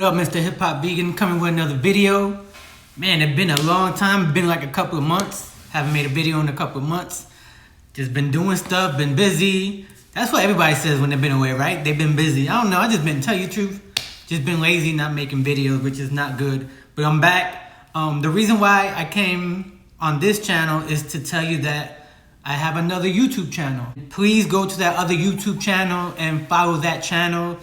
What up, Mr. Hip Hop Vegan, coming with another video. Man, it's been a long time. It's been like a couple of months. Haven't made a video in a couple of months. Just been doing stuff, been busy. That's what everybody says when they've been away, right? They've been busy. I don't know, I just been, tell you the truth, just been lazy, not making videos, which is not good. But I'm back. The reason why I came on this channel is to tell you that I have another YouTube channel. Please go to that other YouTube channel and follow that channel.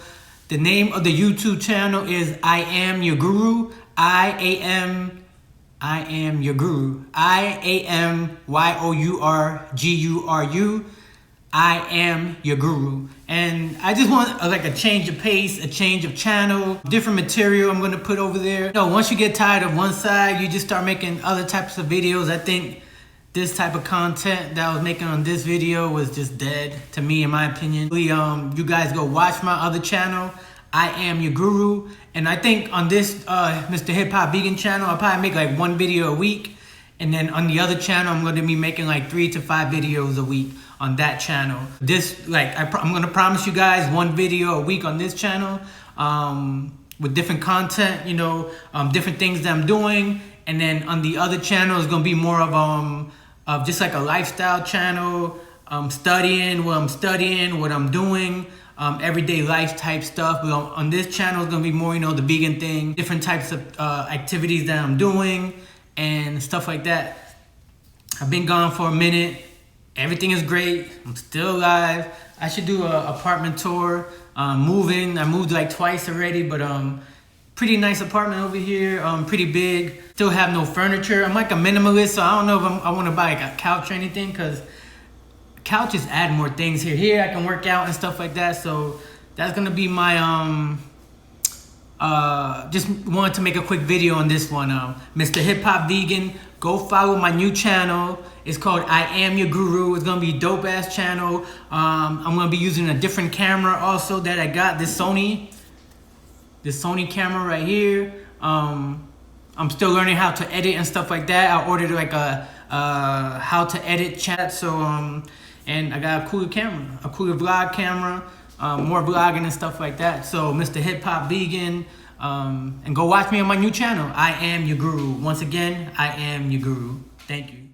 The name of the YouTube channel is I Am Your Guru. I am your guru. IAMYOURGURU. I am your guru. And I just want like a change of pace, a change of channel, different material I'm gonna put over there. No, once you get tired of one side, you just start making other types of videos. I think this type of content that I was making on this video was just dead to me, in my opinion. You guys go watch my other channel, I Am Your Guru. And I think on this Mr. Hip Hop Vegan channel, I'll probably make like one video a week. And then on the other channel, I'm gonna be making like 3 to 5 videos a week on that channel. This, like, I'm gonna promise you guys one video a week on this channel with different content, you know, different things that I'm doing. And then on the other channel is gonna be more of just like a lifestyle channel, studying, what I'm doing, everyday life type stuff. But on this channel is gonna be more, you know, the vegan thing, different types of activities that I'm doing and stuff like that. I've been gone for a minute. Everything is great. I'm still alive. I should do an apartment tour. Moving. I moved like twice already, but pretty nice apartment over here. Pretty big. Still have no furniture. I'm like a minimalist, so I don't know if I want to buy like a couch or anything, because couches add more things here. Here I can work out and stuff like that. So that's gonna be my just wanted to make a quick video on this one. Mr. Hip Hop Vegan. Go follow my new channel. It's called I Am Your Guru. It's gonna be a dope ass channel. I'm gonna be using a different camera also that I got. This Sony camera right here. I'm still learning how to edit and stuff like that. I ordered like a how to edit chat. So and I got a cooler camera, a cooler vlog camera, more vlogging and stuff like that. So Mr. Hip Hop Vegan, and go watch me on my new channel. I Am Your Guru. Once again, I Am Your Guru. Thank you.